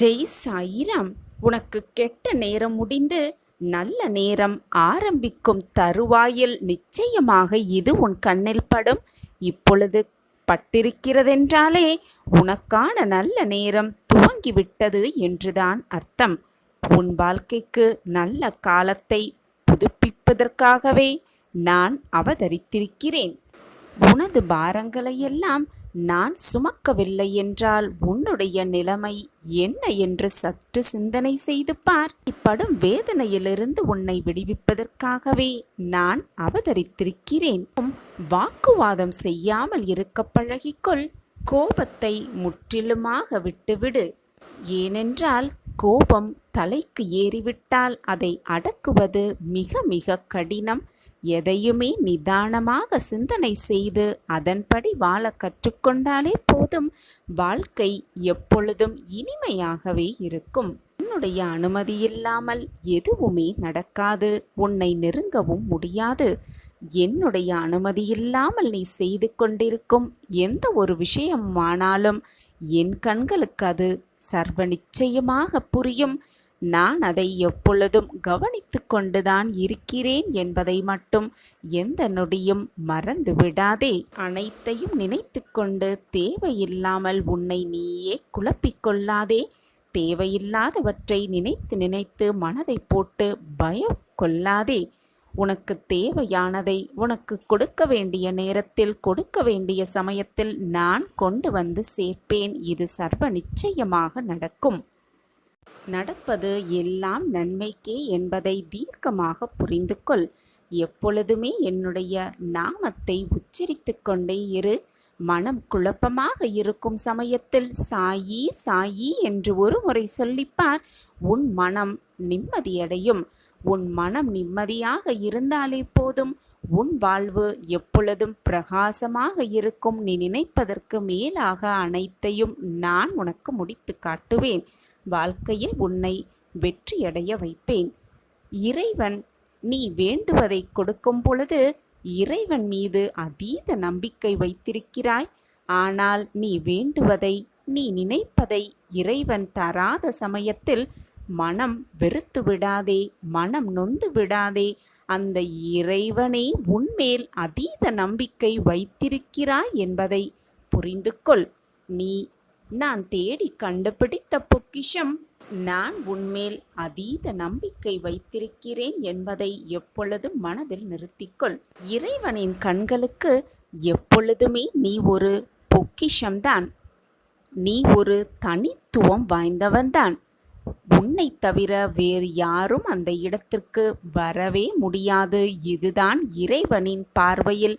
ஜெய் சாயிராம். உனக்கு கெட்ட நேரம் முடிந்து நல்ல நேரம் ஆரம்பிக்கும் தருவாயில் நிச்சயமாக இது உன் கண்ணில் படும். இப்பொழுது பட்டிருக்கிறதென்றாலே உனக்கான நல்ல நேரம் துவங்கிவிட்டது என்றுதான் அர்த்தம். உன் வாழ்க்கைக்கு நல்ல காலத்தை புதுப்பிப்பதற்காகவே நான் அவதரித்திருக்கிறேன். உனது பாரங்களையெல்லாம் நான் சுமக்கவில்லை என்றால் உன்னுடைய நிலைமை என்ன என்று சற்று சிந்தனை செய்து பார். இப்படும் வேதனையிலிருந்து உன்னை விடுவிப்பதற்காகவே நான் அவதரித்திருக்கிறேன். வாக்குவாதம் செய்யாமல் இருக்க பழகிக்கொள். கோபத்தை முற்றிலுமாக விட்டுவிடு. ஏனென்றால் கோபம் தலைக்கு ஏறிவிட்டால் அதை அடக்குவது மிக மிக கடினம். எதையுமே நிதானமாக சிந்தனை செய்து அதன்படி வாழ கற்றுக்கொண்டாலே போதும். வாழ்க்கை எப்பொழுதும் இனிமையாகவே இருக்கும். உன்னுடைய அனுமதி இல்லாமல் எதுவுமே நடக்காது. உன்னை நெருங்கவும் முடியாது. என்னுடைய அனுமதி இல்லாமல் நீ செய்து கொண்டிருக்கும் எந்த ஒரு விஷயமானாலும் என் கண்களுக்கு அது சர்வ நிச்சயமாக புரியும். நான் அதை எப்பொழுதும் கவனித்து கொண்டுதான் இருக்கிறேன் என்பதை மட்டும் எந்த நொடியும் மறந்து விடாதே. அனைத்தையும் நினைத்து கொண்டு தேவையில்லாமல் உன்னை நீயே குழப்பிக்கொள்ளாதே. தேவையில்லாதவற்றை நினைத்து நினைத்து மனதை போட்டு பயம் கொள்ளாதே. உனக்கு தேவையானதை உனக்கு கொடுக்க வேண்டிய நேரத்தில் கொடுக்க வேண்டிய சமயத்தில் நான் கொண்டு வந்து சேர்ப்பேன். இது சர்வ நிச்சயமாக நடக்கும். நடப்பது எல்லாம் நன்மைக்கே என்பதை தீர்க்கமாக புரிந்து கொள். எப்பொழுதுமே என்னுடைய நாமத்தை உச்சரித்து கொண்டே இரு. மனம் குழப்பமாக இருக்கும் சமயத்தில் சாயி சாயி என்று ஒரு முறை சொல்லிப்பார். உன் மனம் நிம்மதியடையும். உன் மனம் நிம்மதியாக இருந்தாலே போதும். உன் வாழ்வு எப்பொழுதும் பிரகாசமாக இருக்கும். நீ நினைப்பதற்கு மேலாக அனைத்தையும் நான் உனக்கு முடித்து காட்டுவேன். வாழ்க்கையில் உன்னை வெற்றியடைய வைப்பேன். இறைவன் நீ வேண்டுவதை கொடுக்கும் பொழுது இறைவன் மீது அதீத நம்பிக்கை வைத்திருக்கிறாய். ஆனால் நீ வேண்டுவதை நீ நினைப்பதை இறைவன் தராத சமயத்தில் மனம் வெறுத்து விடாதே, மனம் நொந்து விடாதே. அந்த இறைவனே உன்மேல் அதீத நம்பிக்கை வைத்திருக்கிறாய் என்பதை புரிந்து கொள். நீ நான் தேடி கண்டுபிடித்த பொக்கிஷம். நான் உன்மேல் அதீத நம்பிக்கை வைத்திருக்கிறேன் என்பதை எப்பொழுதும் மனதில் நிறுத்திக்கொள். இறைவனின் கண்களுக்கு எப்பொழுதுமே நீ ஒரு பொக்கிஷம்தான். நீ ஒரு தனித்துவம் வாய்ந்தவன்தான். உன்னை தவிர வேறு யாரும் அந்த இடத்திற்கு வரவே முடியாது. இதுதான் இறைவனின் பார்வையில்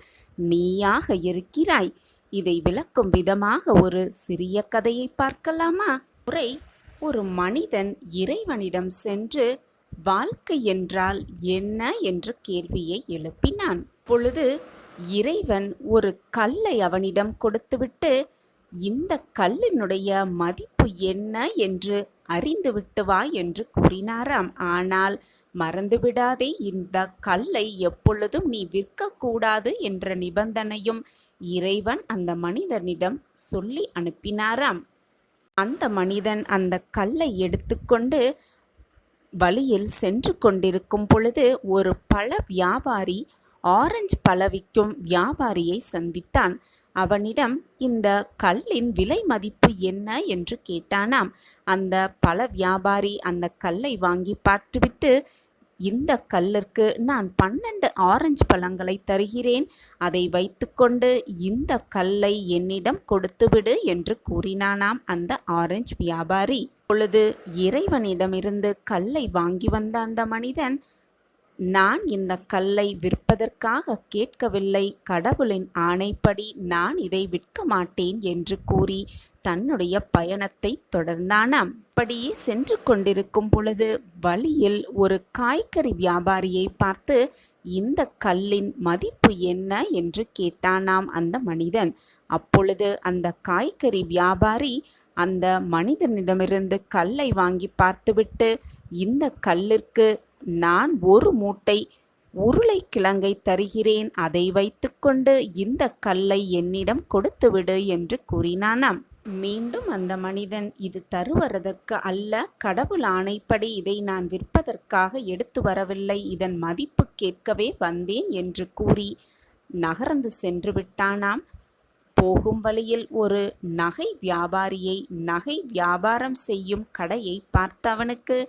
நீயாக இருக்கிறாய். இதை விளக்கும் விதமாக ஒரு சிறிய கதையை பார்க்கலாமா? ஒரு மனிதன் இறைவனிடம் சென்று வாழ்க்கை என்றால் என்ன என்ற கேள்வியை எழுப்பினான். பொழுது இறைவன் ஒரு கல்லை அவனிடம் கொடுத்துவிட்டு, இந்த கல்லினுடைய மதிப்பு என்ன என்று அறிந்துவிட்டு வா என்று கூறினாராம். ஆனால் மறந்துவிடாதே, இந்த கல்லை எப்பொழுதும் நீ விற்கக்கூடாது என்ற நிபந்தனையும் இறைவன் அந்த மனிதனிடம் சொல்லி அனுப்பினாராம். அந்த மனிதன் அந்த கல்லை எடுத்துக்கொண்டு வழியில் சென்று கொண்டிருக்கும் பொழுது ஒரு பழ வியாபாரி ஆரஞ்சு பழ விற்கும் வியாபாரியை சந்தித்தான். அவனிடம் இந்த கல்லின் விலை மதிப்பு என்ன என்று கேட்டானாம். அந்த பழ வியாபாரி அந்த கல்லை வாங்கி பார்த்துவிட்டு, இந்த கல்லிற்கு நான் 12 ஆரஞ்சு பழங்களை தருகிறேன். அதை வைத்துக்கொண்டு இந்த கல்லை என்னிடம் கொடுத்துவிடு என்று கூறினானாம் அந்த ஆரஞ்சு வியாபாரி. பொழுது இறைவனிடமிருந்து கல்லை வாங்கி வந்த அந்த மனிதன், நான் இந்த கல்லை விற்பதற்காக கேட்கவில்லை, கடவுளின் ஆணைப்படி நான் இதை விற்க மாட்டேன் என்று கூறி தன்னுடைய பயணத்தை தொடர்ந்தானாம். அப்படியே சென்று கொண்டிருக்கும் பொழுது வழியில் ஒரு காய்கறி வியாபாரியை பார்த்து, இந்த கல்லின் மதிப்பு என்ன என்று கேட்டானாம் அந்த மனிதன். அப்பொழுது அந்த காய்கறி வியாபாரி அந்த மனிதனிடமிருந்து கல்லை வாங்கி பார்த்துவிட்டு, இந்த கல்லிற்கு நான் 1 மூட்டை உருளைக்கிழங்கை தருகிறேன், அதை வைத்துக்கொண்டு இந்த கல்லை என்னிடம் கொடுத்துவிடு என்று கூறினானாம். மீண்டும் அந்த மனிதன், இது தருவதற்கு அல்ல, கடவுள் ஆணைப்படி இதை நான் விற்பதற்காக எடுத்து வரவில்லை, இதன் மதிப்பு கேட்கவே வந்தேன் என்று கூறி நகர்ந்து சென்று விட்டானாம். போகும் வழியில் ஒரு நகை வியாபாரியை, நகை வியாபாரம் செய்யும் கடையை பார்த்தவனுக்கு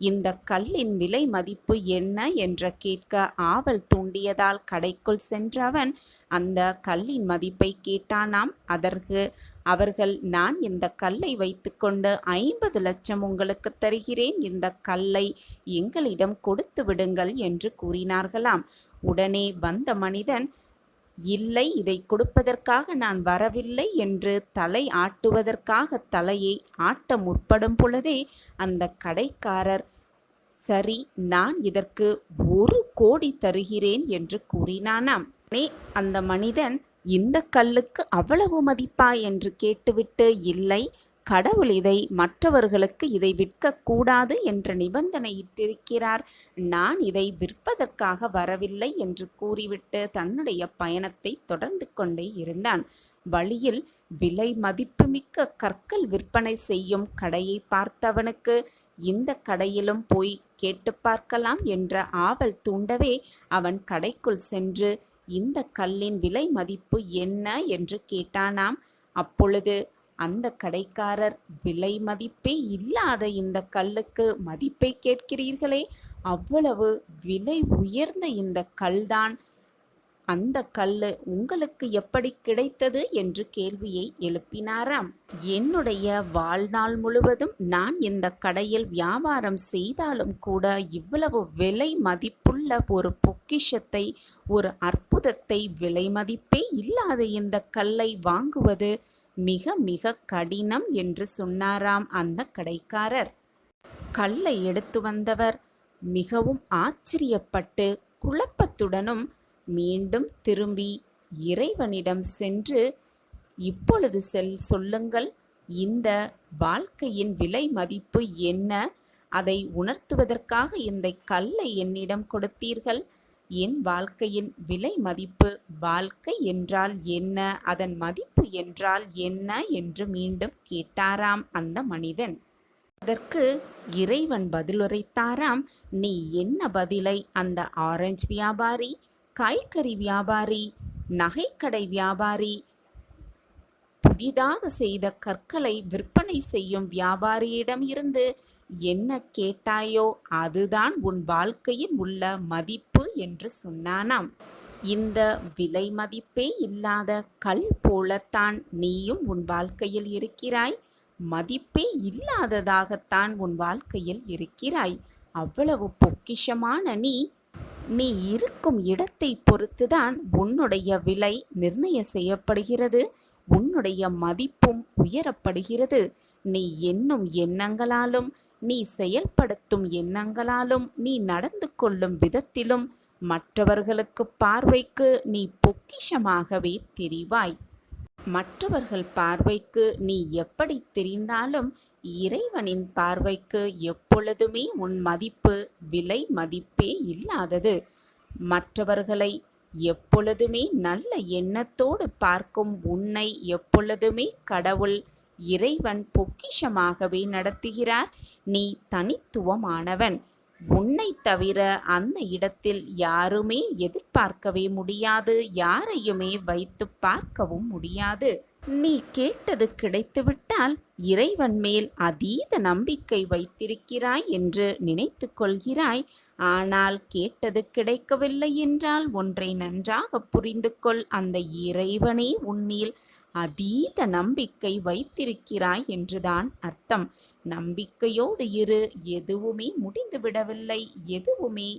இந்த கல்லின் விலை மதிப்பு என்ன என்று கேட்க ஆவல் தூண்டியதால் கடைக்குள் சென்றவன் அந்த கல்லின் மதிப்பை கேட்டானாம். அதற்கு அவர்கள், நான் இந்த கல்லை வைத்துக்கொண்டு 50 லட்சம் உங்களுக்கு தருகிறேன், இந்த கல்லை எங்களிடம் கொடுத்து விடுங்கள் என்று கூறினார்களாம். உடனே வந்த மனிதன், இல்லை, இதை கொடுப்பதற்காக நான் வரவில்லை என்று தலை ஆட்டுவதற்காக தலையை ஆட்ட முற்படும் பொழுதே அந்த கடைக்காரர், சரி, நான் இதற்கு 1 கோடி தருகிறேன் என்று கூறினானாம். அந்த மனிதன், இந்த கல்லுக்கு அவ்வளவு மதிப்பா என்று கேட்டுவிட்டு, இல்லை, கடவுள் இதை மற்றவர்களுக்கு இதை விற்கக்கூடாது என்ற நிபந்தனையிட்டிருக்கிறார், நான் இதை விற்பதற்காக வரவில்லை என்று கூறிவிட்டு தன்னுடைய பயணத்தை தொடர்ந்து கொண்டே இருந்தான். வழியில் விலை மதிப்புமிக்க கற்கள் விற்பனை செய்யும் கடையை பார்த்தவனுக்கு இந்த கடையிலும் போய் கேட்டு பார்க்கலாம் என்ற ஆவல் தூண்டவே அவன் கடைக்குள் சென்று இந்த கல்லின் விலை மதிப்பு என்ன என்று கேட்டானாம். அப்பொழுது அந்த கடைக்காரர், விலை மதிப்பே இல்லாத இந்த கல்லுக்கு மதிப்பை கேட்கிறீர்களே, அவ்வளவு விலை உயர்ந்த இந்த கல்தான், அந்த கல்லு உங்களுக்கு எப்படி கிடைத்தது என்று கேள்வியை எழுப்பினாராம். என்னுடைய வாழ்நாள் முழுவதும் நான் இந்த கடையில் வியாபாரம் செய்தாலும் கூட இவ்வளவு விலை மதிப்புள்ள ஒரு பொக்கிஷத்தை, ஒரு அற்புதத்தை, விலை மதிப்பே இல்லாத இந்த கல்லை வாங்குவது மிக மிக கடினம் என்று சொன்னாராம் அந்த கடைக்காரர். கல்லை எடுத்து வந்தவர் மிகவும் ஆச்சரியப்பட்டு குழப்பத்துடனும் மீண்டும் திரும்பி இறைவனிடம் சென்று, இப்பொழுது சொல்லுங்கள், இந்த வாழ்க்கையின் விலை மதிப்பு என்ன? அதை உணர்த்துவதற்காக இந்த கல்லை என்னிடம் கொடுத்தீர்கள். என் வாழ்க்கையின் விலை மதிப்பு, வாழ்க்கை என்றால் என்ன, அதன் மதிப்பு என்றால் என்ன என்று மீண்டும் கேட்டாராம் அந்த மனிதன். அதற்கு இறைவன் பதிலுரைத்தாராம், நீ என்ன பதிலை அந்த ஆரஞ்சு வியாபாரி, காய்கறி வியாபாரி, நகைக்கடை வியாபாரி, புதிதாக செய்த கற்களை விற்பனை செய்யும் வியாபாரியிடம் இருந்து என்ன கேட்டாயோ அதுதான் உன் வாழ்க்கையில் உள்ள மதிப்பு என்று சொன்னானாம். இந்த விலை மதிப்பே இல்லாத கல் போலத்தான் நீயும் உன் வாழ்க்கையில் இருக்கிறாய், மதிப்பே இல்லாததாகத்தான் உன் வாழ்க்கையில் இருக்கிறாய். அவ்வளவு பொக்கிஷமான நீ இருக்கும் இடத்தை பொறுத்துதான் உன்னுடைய விலை நிர்ணயம் செய்யப்படுகிறது, உன்னுடைய மதிப்பும் உயரப்படுகிறது. நீ எண்ணும் எண்ணங்களாலும், நீ செயல்படுத்தும் எண்ணங்களாலும், நீ நடந்து கொள்ளும் விதத்திலும் மற்றவர்களுக்கு பார்வைக்கு நீ பொக்கிஷமாகவே தெரிவாய். மற்றவர்கள் பார்வைக்கு நீ எப்படி தெரிந்தாலும் இறைவனின் பார்வைக்கு எப்பொழுதுமே உன் மதிப்பு விலை மதிப்பே இல்லாதது. மற்றவர்களை எப்பொழுதுமே நல்ல எண்ணத்தோடு பார்க்கும் உன்னை எப்பொழுதுமே கடவுள், இறைவன் பொக்கிஷமாகவே நடத்துகிறார். நீ தனித்துவமானவன். உன்னை தவிர அந்த இடத்தில் யாருமே எதிர்பார்க்கவே முடியாது, யாரையுமே வைத்து பார்க்கவும் முடியாது. நீ கேட்டது கிடைத்துவிட்டால் இறைவன் மேல் அதீத நம்பிக்கை வைத்திருக்கிறாய் என்று நினைத்து கொள்கிறாய். ஆனால் கேட்டது கிடைக்கவில்லை என்றால் ஒன்றை நன்றாக புரிந்து கொள், அந்த இறைவனே உன்மேல் அதீத நம்பிக்கை வைத்திருக்கிறாய் என்றுதான் அர்த்தம். நம்பிக்கையோடு இரு. எதுவுமே முடிந்துவிடவில்லை, எதுவுமே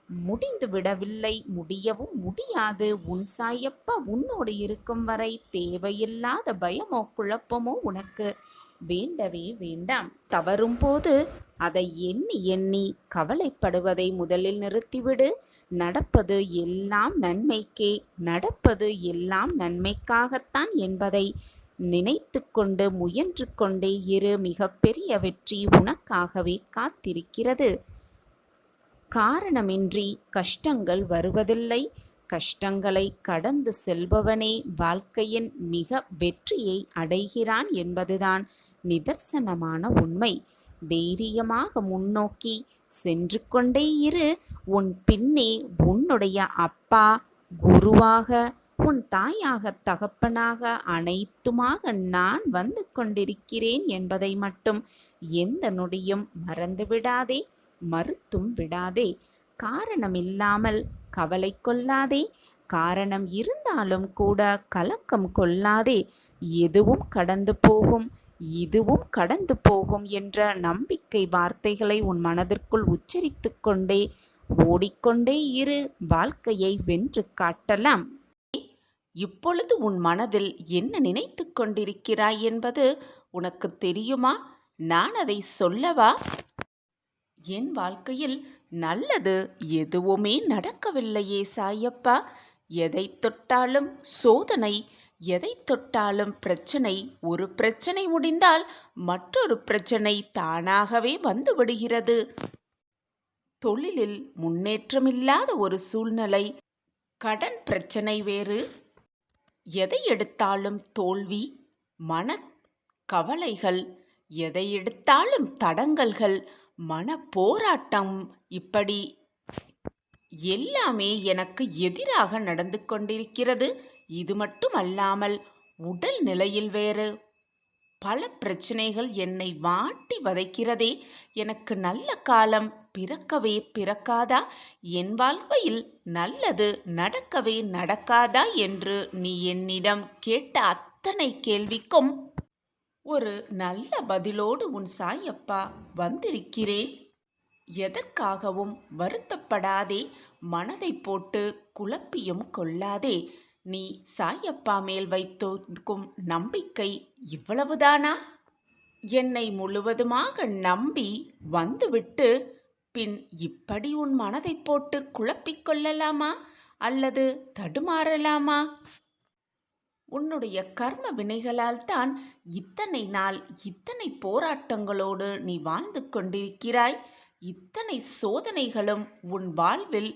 முடிந்துவிடவில்லை, முடியவும் முடியாது. உன் சாயப்பா உன்னோடு இருக்கும் வரை தேவையில்லாத பயமோ குழப்பமோ உனக்கு வேண்டவே வேண்டாம். தவறும் போது அதை எண்ணி எண்ணி கவலைப்படுவதை முதலில் நிறுத்திவிடு. நடப்பது எல்லாம் நன்மைக்கே, நடப்பது எல்லாம் நன்மைக்காகத்தான் என்பதை நினைத்து கொண்டு முயன்று கொண்டே இரு. மிகப்பெரிய வெற்றி உனக்காகவே காத்திருக்கிறது. காரணமின்றி கஷ்டங்கள் வருவதில்லை. கஷ்டங்களை கடந்து செல்பவனே வாழ்க்கையின் மிக வெற்றியை அடைகிறான் என்பதுதான் நிதர்சனமான உண்மை. தைரியமாக முன்னோக்கி சென்று கொண்டே இரு. உன் பின்னே உன்னுடைய அப்பா, குருவாக, உன் தாயாக, தகப்பனாக, அனைத்துமாக நான் வந்து கொண்டிருக்கிறேன் என்பதை மட்டும் எந்த நொடியும் மறந்துவிடாதே, மறுத்தும் விடாதே. காரணமில்லாமல் கவலை கொள்ளாதே. காரணம் இருந்தாலும் கூட கலக்கம் கொள்ளாதே. எதுவும் கடந்து போகும், இதுவும் கடந்து போகும் என்ற நம்பிக்கை வார்த்தைகளை உன் மனதிற்குள் உச்சரித்து கொண்டே ஓடிக்கொண்டே இரு. வாழ்க்கையை வென்று காட்டலாம். இப்பொழுது உன் மனதில் என்ன நினைத்து கொண்டிருக்கிறாய் என்பது உனக்கு தெரியுமா? நான் அதை சொல்லவா? என் வாழ்க்கையில் நல்லது எதுவுமே நடக்கவில்லையே சாயப்பா. எதை தொட்டாலும் சோதனை, எதை தொட்டாலும் பிரச்சனை. ஒரு பிரச்சனை முடிந்தால் மற்றொரு பிரச்சனை தானாகவே வந்து விடுகிறது. தொழிலில் முன்னேற்றமில்லாத ஒரு சூழ்நிலை, கடன் பிரச்சனை வேறு. எதை எடுத்தாலும் தோல்வி, மன கவலைகள், எதை எடுத்தாலும் தடங்கல்கள், மன போராட்டம். இப்படி எல்லாமே எனக்கு எதிராக நடந்து கொண்டிருக்கிறது. இது மட்டும் அல்லாமல் உடல் நிலையில் வேறு பல பிரச்சனைகள் என்னை வாட்டி வதைக்கிறதே. எனக்கு நல்ல காலம் பிறக்கவே பிறக்காதா? என் வாழ்க்கையில் நல்லது நடக்கவே நடக்காதா என்று நீ என்னிடம் கேட்ட அத்தனை கேள்விக்கும் ஒரு நல்ல பதிலோடு உன் சாயப்பா வந்திருக்கிறேன். எதற்காகவும் வருத்தப்படாதே, மனதை போட்டு குழப்பியும் கொள்ளாதே. நீ சாயப்பா மேல் வைத்திருக்கும் நம்பிக்கை இவ்வளவுதானா? என்னை முழுவதுமாக நம்பி வந்துவிட்டு பின் இப்படி உன் மனதை போட்டு குழப்பிக் கொள்ளலாமா? அல்லது தடுமாறலாமா? உன்னுடைய கர்ம வினைகளால் தான் இத்தனை நாள் இத்தனை போராட்டங்களோடு நீ வாழ்ந்து கொண்டிருக்கிறாய். இத்தனை சோதனைகளும் உன் வாழ்வில்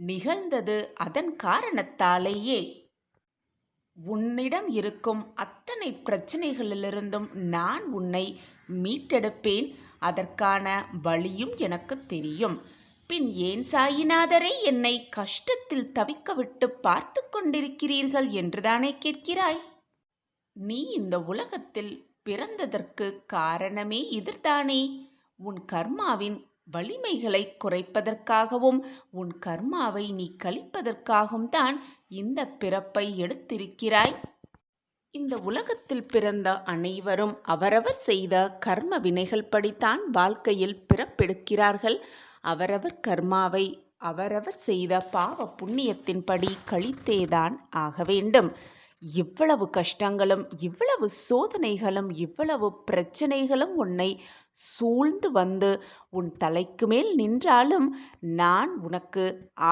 நிகழ்ந்தது அதன் காரணத்தாலேயே. உன்னிடம் இருக்கும் அத்தனை பிரச்சனைகளிலிருந்தும் நான் உன்னை மீட்டெடுப்பேன். அதற்கான வழியும் எனக்கு தெரியும். பின் ஏன் சாயிநாதரை என்னை கஷ்டத்தில் தவிக்க விட்டு பார்த்து கொண்டிருக்கிறீர்கள் என்றுதானே கேட்கிறாய்? நீ இந்த உலகத்தில் பிறந்ததற்கு காரணமே இதுதானே. உன் கர்மாவின் வலிமைகளை குறைப்பதற்காகவும் உன் கர்மாவை நீ கழிப்பதற்காகவும் தான் இந்த பிறப்பை எடுத்திருக்கிறாய். இந்த உலகத்தில் பிறந்த அனைவரும் அவரவர் செய்த கர்ம வினைகள் படித்தான் வாழ்க்கையில் பிறப்பெடுக்கிறார்கள். அவரவர் கர்மாவை அவரவர் செய்த பாவ புண்ணியத்தின்படி கழித்தேதான் ஆக வேண்டும். இவ்வளவு கஷ்டங்களும் இவ்வளவு சோதனைகளும் இவ்வளவு பிரச்சனைகளும் உன்னை சூழ்ந்து வந்து உன் தலைக்கு மேல் நின்றாலும் நான் உனக்கு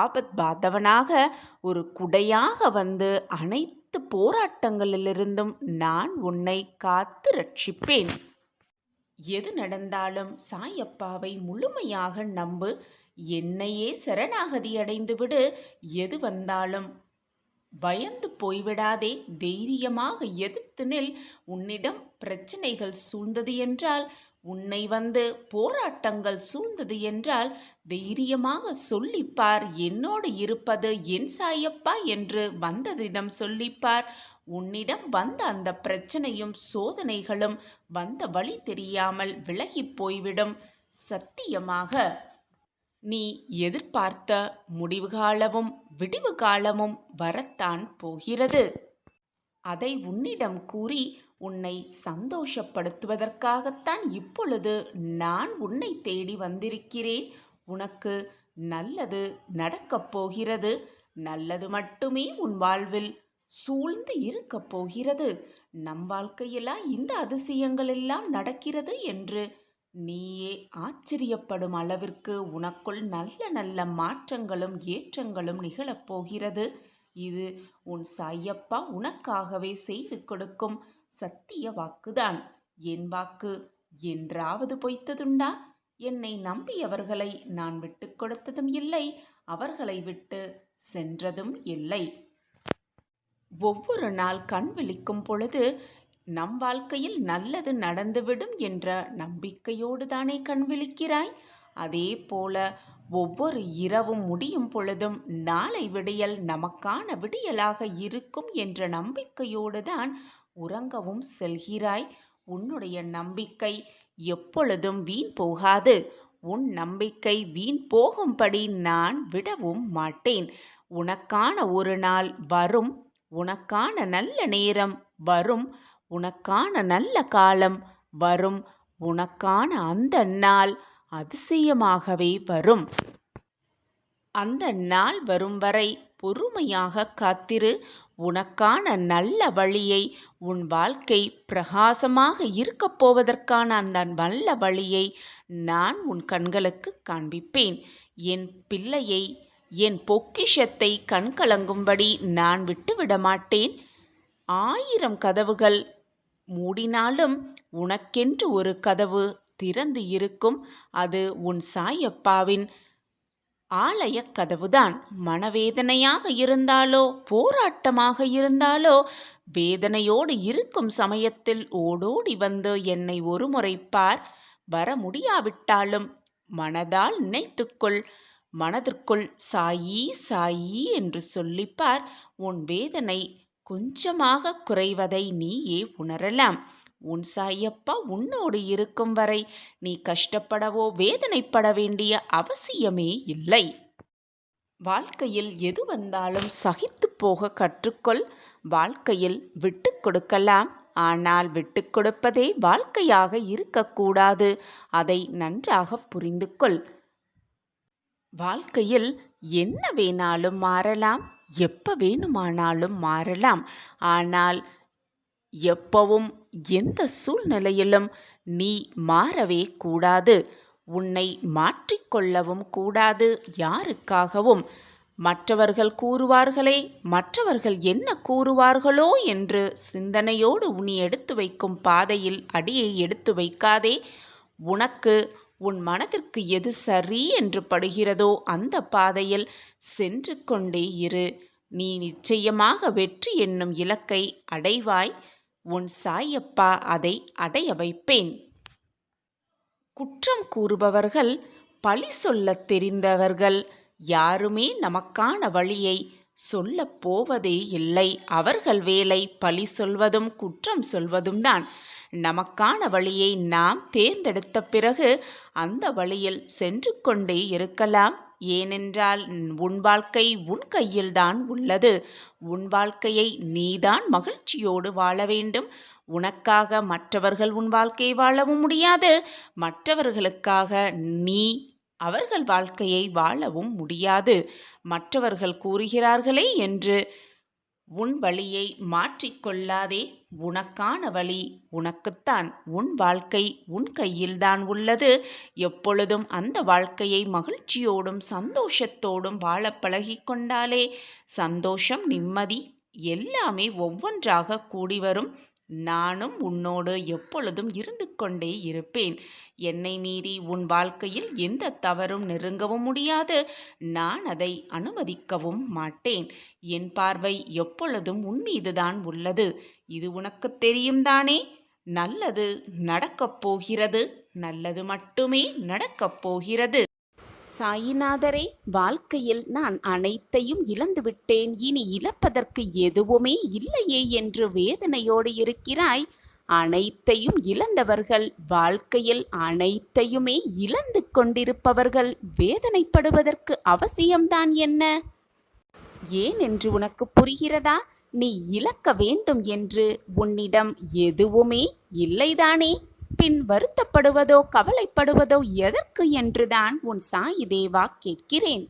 ஆபத் பாந்தவனாக ஒரு குடையாக வந்து அனைத்து போராட்டங்களிலிருந்தும் நான் உன்னை காத்து ரட்சிப்பேன். எது நடந்தாலும் சாயப்பாவை முழுமையாக நம்பு. என்னையே சரணாகதி அடைந்து விடு. எது வந்தாலும் பயந்து போய்விடாதே. தைரியமாக எதிர்த்து நில். உன்னிடம் பிரச்சனைகள் சூழ்ந்தது என்றால், உன்னை வந்து போராட்டங்கள் சூழ்ந்தது என்றால் தைரியமாக சொல்லிப்பார். என்னோடு இருப்பது என் சாயப்பா என்று வந்ததிடம் சொல்லிப்பார். உன்னிடம் வந்த அந்த பிரச்சனையும் சோதனைகளும் வந்த வழி தெரியாமல் விலகி போய்விடும். சத்தியமாக நீ எதிர்பார்த்த முடிவு காலமும் விடிவு காலமும் வரத்தான் போகிறது. அதை உன்னிடம் கூறி உன்னை சந்தோஷப்படுத்துவதற்காகத்தான் இப்பொழுது நான் உன்னை தேடி வந்திருக்கிறேன். உனக்கு நல்லது நடக்கப் போகிறது. நல்லது மட்டுமே உன் வாழ்வில் சூழ்ந்து இருக்கப் போகிறது. நம் வாழ்க்கையிலா இந்த அதிசயங்கள் எல்லாம் நடக்கிறது என்று நீயே ஆச்சரியப்படும் அளவிற்கு உனக்குள் நல்ல நல்ல மாற்றங்களும் ஏற்றங்களும் நிகழப்போகிறது. இது உன் சாயப்பா உனக்காகவே செய்து கொடுக்கும் சத்திய வாக்குதான். என் வாக்கு என்றாவது பொய்த்ததுண்டா? என்னை நம்பியவர்களை நான் விட்டுக் கொடுத்ததும் இல்லை, அவர்களை விட்டு சென்றதும் இல்லை. ஒவ்வொரு நாள் கண் விழிக்கும் பொழுது நம் வாழ்க்கையில் நல்லது நடந்துவிடும் என்ற நம்பிக்கையோடு தானே கண் விழிக்கிறாய்? அதே போல ஒவ்வொரு இரவும் முடியும் பொழுதும் நாளை விடியல் நமக்கான விடியலாக இருக்கும் என்ற நம்பிக்கையோடு தான் உறங்கவும் செல்கிறாய். உன்னுடைய நம்பிக்கை எப்பொழுதும் வீண் போகாது. உன் நம்பிக்கை வீண் போகும்படி நான் விடவும் மாட்டேன். உனக்கான ஒரு நாள் வரும், உனக்கான நல்ல நேரம் வரும், உனக்கான நல்ல காலம் வரும். உனக்கான அந்த நாள் அதிசயமாகவே வரும். அந்த நாள் வரும் வரை பொறுமையாக காத்திரு. உனக்கான நல்ல வழியை, உன் வாழ்க்கை பிரகாசமாக இருக்கப் போவதற்கான அந்த நல்ல வழியை நான் உன் கண்களுக்கு காண்பிப்பேன். என் பிள்ளையை, என் பொக்கிஷத்தை கண்கலங்கும்படி நான் விட்டுவிட மாட்டேன். 1000 கதவுகள் மூடினாலும் உனக்கென்று ஒரு கதவு திறந்து இருக்கும். அது உன் சாயப்பாவின் ஆலய கதவுதான். மனவேதனையாக இருந்தாலோ, போராட்டமாக இருந்தாலோ, வேதனையோடு இருக்கும் சமயத்தில் ஓடோடி வந்து என்னை ஒருமுறை பார். வர முடியாவிட்டாலும் மனதால் நினைத்துக்கொள். மனதிற்குள் சாயி சாயி என்று சொல்லிப்பார். உன் வேதனை கொஞ்சமாக குறைவதை நீயே உணரலாம். உன் சாயப்பா உன்னோடு இருக்கும் வரை நீ கஷ்டப்படவோ வேதனைப்பட வேண்டிய அவசியமே இல்லை. வாழ்க்கையில் எது வந்தாலும் சகித்து போக கற்றுக்கொள். வாழ்க்கையில் விட்டு கொடுக்கலாம், ஆனால் விட்டு கொடுப்பதே வாழ்க்கையாக இருக்கக்கூடாது. அதை நன்றாக புரிந்து கொள். வாழ்க்கையில் என்ன வேணாலும் மாறலாம், எப்ப வேணுமானாலும் மாறலாம். ஆனால் எப்பவும் எந்த சூழ்நிலையிலும் நீ மாறவே கூடாது. உன்னை மாற்றிக்கொள்ளவும் கூடாது யாருக்காகவும். மற்றவர்கள் கூறுவார்களே, மற்றவர்கள் என்ன கூறுவார்களோ என்று சிந்தனையோடு நீ எடுத்து வைக்கும் பாதையில் அடியை எடுத்து வைக்காதே. உனக்கு உன் மனதிற்கு எது சரி என்று படுகிறதோ அந்த பாதையில் சென்று கொண்டே இரு. நீ நிச்சயமாக வெற்றி என்னும் இலக்கை அடைவாய். உன் சாயப்பா அதை அடைய வைப்பேன். குற்றம் கூறுபவர்கள், பழி சொல்லத் தெரிந்தவர்கள் யாருமே நமக்கான வழியை சொல்லப் போவதே இல்லை. அவர்கள் வேலை பழி சொல்வதும் குற்றம் சொல்வதும் தான். நமக்கான வழியை நாம் தேர்ந்தெடுத்த பிறகு அந்த வழியில் சென்று கொண்டே இருக்கலாம். ஏனென்றால் உன் வாழ்க்கை உன் கையில்தான் உள்ளது. உன் வாழ்க்கையை நீதான் மகிழ்ச்சியோடு வாழ வேண்டும். உனக்காக மற்றவர்கள் உன் வாழ்க்கையை வாழவும் முடியாது. மற்றவர்களுக்காக நீ அவர்கள் வாழ்க்கையை வாழவும் முடியாது. மற்றவர்கள் கூறுகிறார்களே என்று உன் வழியை மாற்றிக்கொள்ளாதே. உனக்கான வழி உனக்குத்தான். உன் வாழ்க்கை உன் கையில்தான் உள்ளது. எப்பொழுதும் அந்த வாழ்க்கையை மகிழ்ச்சியோடும் சந்தோஷத்தோடும் வாழ பழகிக்கொண்டாலே சந்தோஷம், நிம்மதி எல்லாமே ஒவ்வொன்றாக கூடி வரும். நானும் உன்னோடு எப்பொழுதும் இருந்து கொண்டே இருப்பேன். என்னை மீறி உன் வாழ்க்கையில் எந்த தவறும் நெருங்கவும் முடியாது. நான் அதை அனுமதிக்கவும் மாட்டேன். என் பார்வை எப்பொழுதும் உன் மீதுதான் உள்ளது. இது உனக்கு தெரியும் தானே? நல்லது நடக்கப் போகிறது. நல்லது மட்டுமே நடக்கப் போகிறது. சாயிநாதரே, வாழ்க்கையில் நான் அனைத்தையும் இழந்துவிட்டேன், இனி இழப்பதற்கு எதுவுமே இல்லையே என்று வேதனையோடு இருக்கிறாய். அனைத்தையும் இழந்தவர்கள், வாழ்க்கையில் அனைத்தையுமே இழந்து கொண்டிருப்பவர்கள் வேதனைப்படுவதற்கு அவசியம்தான் என்ன? ஏன் என்று உனக்கு புரிகிறதா? நீ இழக்க வேண்டும் என்று உன்னிடம் எதுவுமே இல்லைதானே? பின் வருத்தப்படுவதோ கவலைப்படுவதோ எதற்கு என்றுதான் உன் சாயி தேவா கேட்கிறேன்.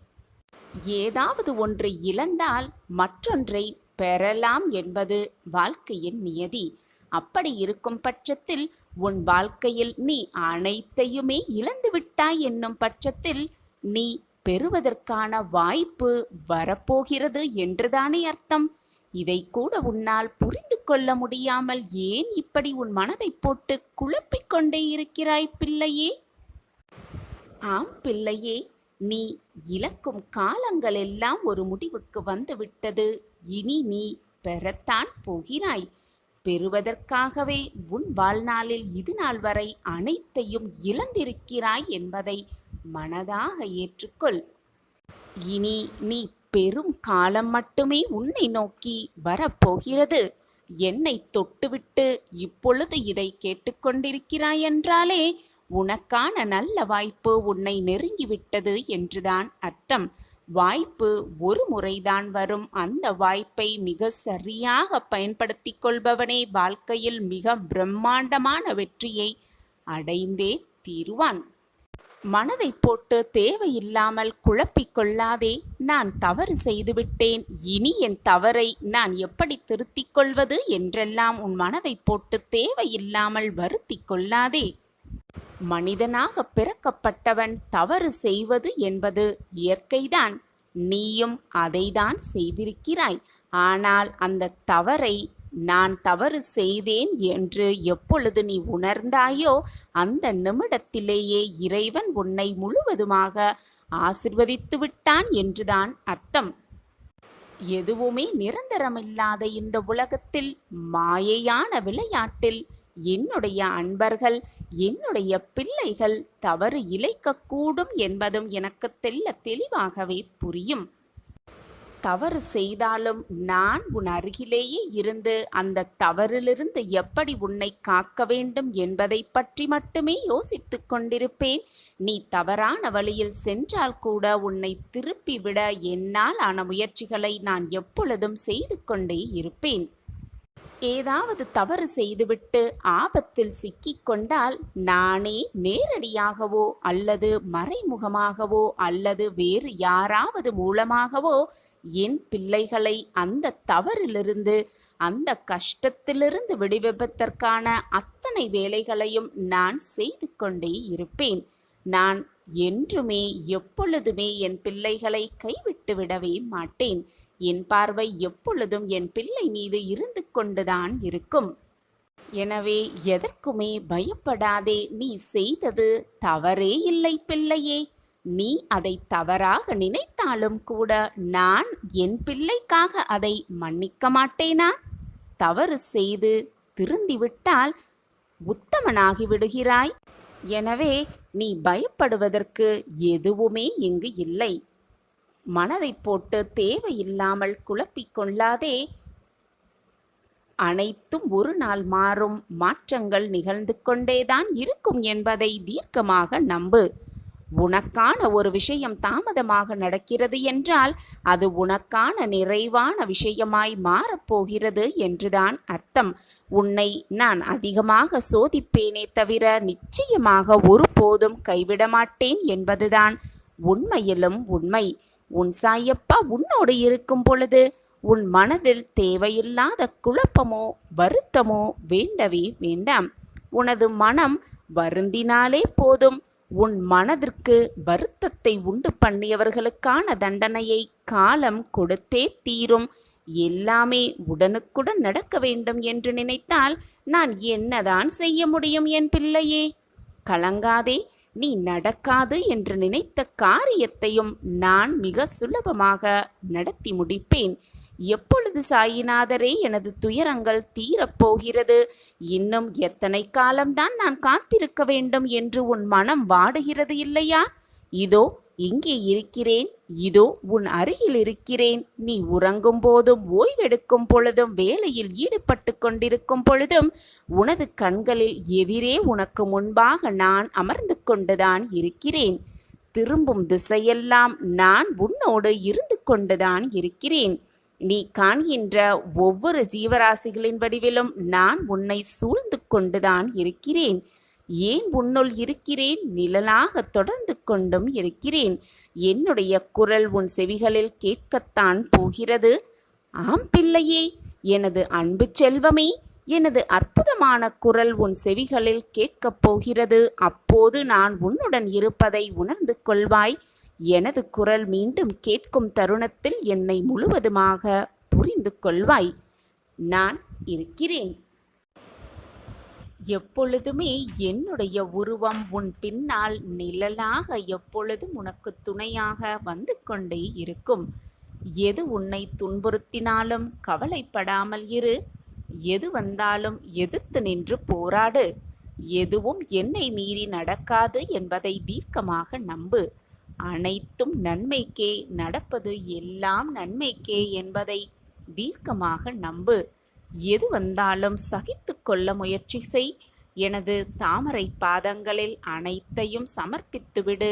ஏதாவது ஒன்று இழந்தால் மற்றொன்றை பெறலாம் என்பது வாழ்க்கையின் நியதி. அப்படி இருக்கும் பட்சத்தில் உன் வாழ்க்கையில் நீ அனைத்தையுமே இழந்துவிட்டாய் என்னும் பட்சத்தில் நீ பெறுவதற்கான வாய்ப்பு வரப்போகிறது என்றுதானே அர்த்தம். இதை கூட உன்னால் புரிந்து கொள்ள முடியாமல் ஏன் இப்படி உன் மனதை போட்டு குழப்பிக் கொண்டே இருக்கிறாய் பிள்ளையே? ஆம் பிள்ளையே, நீ இழக்கும் காலங்களெல்லாம் ஒரு முடிவுக்கு வந்துவிட்டது. இனி நீ பெறத்தான் போகிறாய். பெறுவதற்காகவே உன் வாழ்நாளில் இதுநாள் வரை அனைத்தையும் இழந்திருக்கிறாய் என்பதை மனதாக ஏற்றுக்கொள். இனி நீ பெரும் காலம் மட்டுமே உன்னை நோக்கி வரப்போகிறது. என்னை தொட்டுவிட்டு இப்பொழுது இதை கேட்டுக்கொண்டிருக்கிறாய் என்றாலே உனக்கான நல்ல வாய்ப்பு உன்னை நெருங்கிவிட்டது என்றுதான் அர்த்தம். வாய்ப்பு ஒரு முறைதான் வரும். அந்த வாய்ப்பை மிக சரியாக பயன்படுத்தி கொள்பவனே வாழ்க்கையில் மிக பிரம்மாண்டமான வெற்றியை அடைந்தே தீருவான். மனதை போட்டு தேவையில்லாமல் குழப்பிக் கொள்ளாதே. நான் தவறு செய்துவிட்டேன், இனி என் தவறை நான் எப்படி திருத்திக் கொள்வது என்றெல்லாம் உன் மனதை போட்டு தேவையில்லாமல் வருத்திக் கொள்ளாதே. மனிதனாக பிறக்கப்பட்டவன் தவறு செய்வது என்பது இயற்கைதான். நீயும் அதைதான் செய்திருக்கிறாய். ஆனால் அந்த தவறை நான் தவறு செய்தேன் என்று எப்பொழுது நீ உணர்ந்தாயோ அந்த நிமிடத்திலேயே இறைவன் உன்னை முழுவதுமாக ஆசிர்வதித்து விட்டான் என்றுதான் அர்த்தம். எதுவுமே நிரந்தரமில்லாத இந்த உலகத்தில், மாயையான விளையாட்டில் என்னுடைய அன்பர்கள், என்னுடைய பிள்ளைகள் தவறு இழைக்கக்கூடும் என்பதும் எனக்கு தெளிவாகவே புரியும். தவறு செய்தாலும் நான் உன் அருகிலேயே இருந்து அந்த தவறிலிருந்து எப்படி உன்னை காக்க வேண்டும் என்பதை பற்றி மட்டுமே யோசித்துக் கொண்டிருப்பேன். நீ தவறான வழியில் சென்றால் கூட உன்னை திருப்பிவிட என்னால் ஆன முயற்சிகளை நான் எப்பொழுதும் செய்து கொண்டே இருப்பேன். ஏதாவது தவறு செய்துவிட்டு ஆபத்தில் சிக்கிக்கொண்டால் நானே நேரடியாகவோ அல்லது மறைமுகமாகவோ அல்லது வேறு யாராவது மூலமாகவோ என் பிள்ளைகளை அந்த தவறிலிருந்து, அந்த கஷ்டத்திலிருந்து விடுவிப்பதற்கான அத்தனை வேலைகளையும் நான் செய்து கொண்டே இருப்பேன். நான் என்றுமே எப்பொழுதுமே என் பிள்ளைகளை கைவிட்டு விடவே மாட்டேன். என் பார்வை எப்பொழுதும் என் பிள்ளை மீது இருந்து கொண்டுதான் இருக்கும். எனவே எதற்குமே பயப்படாதே. நீ செய்தது தவறே இல்லை பிள்ளையே. நீ அதை தவறாக நினைத்தாலும் கூட நான் என் பிள்ளைக்காக அதை மன்னிக்க மாட்டேனா? தவறு செய்து திருந்திவிட்டால் உத்தமனாகி விடுகிறாய். எனவே நீ பயப்படுவதற்கு எதுவுமே இங்கு இல்லை. மனதை போட்டு தேவையில்லாமல் குழப்பிக்கொள்ளாதே. அனைத்தும் ஒரு நாள் மாறும். மாற்றங்கள் நிகழ்ந்து கொண்டேதான் இருக்கும் என்பதை தீர்க்கமாக நம்பு. உனக்கான ஒரு விஷயம் தாமதமாக நடக்கிறது என்றால் அது உனக்கான நிறைவான விஷயமாய் மாறப்போகிறது என்றுதான் அர்த்தம். உன்னை நான் அதிகமாக சோதிப்பேனே தவிர நிச்சயமாக ஒருபோதும் கைவிட மாட்டேன் என்பதுதான் உண்மையிலும் உண்மை. உன் சாயப்பா உன்னோடு இருக்கும் பொழுது உன் மனதில் தேவையில்லாத குழப்பமோ வருத்தமோ வேண்டவே வேண்டாம். உனது மனம் வருந்தினாலே போதும். உன் மனதிற்கு வருத்தத்தை உண்டு பண்ணியவர்களுக்கான தண்டனையை காலம் கொடுத்தே தீரும். எல்லாமே உடனுக்குடன் நடக்க வேண்டும் என்று நினைத்தால் நான் என்னதான் செய்ய முடியும் என் பிள்ளையே? கலங்காதே. நீ நடக்காது என்று நினைத்த காரியத்தையும் நான் மிக சுலபமாக நடத்தி முடிப்பேன். எப்பொழுது சாயிநாதரே எனது துயரங்கள் தீரப்போகிறது? இன்னும் எத்தனை காலம்தான் நான் காத்திருக்க வேண்டும் என்று உன் மனம் வாடுகிறது இல்லையா? இதோ இங்கே இருக்கிறேன், இதோ உன் அருகில் இருக்கிறேன். நீ உறங்கும் போதும், ஓய்வெடுக்கும் பொழுதும், வேலையில் ஈடுபட்டு கொண்டிருக்கும் பொழுதும் உனது கண்களில் எதிரே உனக்கு முன்பாக நான் அமர்ந்து கொண்டுதான் இருக்கிறேன். திரும்பும் திசையெல்லாம் நான் உன்னோடு இருந்து கொண்டுதான் இருக்கிறேன். நீ காண்கின்ற ஒவ்வொரு ஜீவராசிகளின் வடிவிலும் நான் உன்னை சூழ்ந்து கொண்டுதான் இருக்கிறேன். ஏன் உன்னுள் இருக்கிறேன்? நிழலாக தொடர்ந்து கொண்டும் இருக்கிறேன். என்னுடைய குரல் உன் செவிகளில் கேட்கத்தான் போகிறது. ஆம் பிள்ளையே, எனது அன்பு செல்வமே, எனது அற்புதமான குரல் உன் செவிகளில் கேட்கப் போகிறது. அப்போது நான் உன்னுடன் இருப்பதை உணர்ந்து கொள்வாய். எனது குரல் மீண்டும் கேட்கும் தருணத்தில் என்னை முழுவதுமாக புரிந்து கொள்வாய். நான் இருக்கிறேன். எப்பொழுதுமே என்னுடைய உருவம் உன் பின்னால் நிழலாக எப்பொழுதும் உனக்கு துணையாக வந்து கொண்டே இருக்கும். எது உன்னை துன்புறுத்தினாலும் கவலைப்படாமல் இரு. எது வந்தாலும் எதிர்த்து நின்று போராடு. எதுவும் என்னை மீறி நடக்காது என்பதை தீர்க்கமாக நம்பு. அனைத்தும் நன்மைக்கே, நடப்பது எல்லாம் நன்மைக்கே என்பதை தீர்க்கமாக நம்பு. எது வந்தாலும் சகித்து கொள்ள முயற்சி செய். எனது தாமரை பாதங்களில் அனைத்தையும் சமர்ப்பித்துவிடு.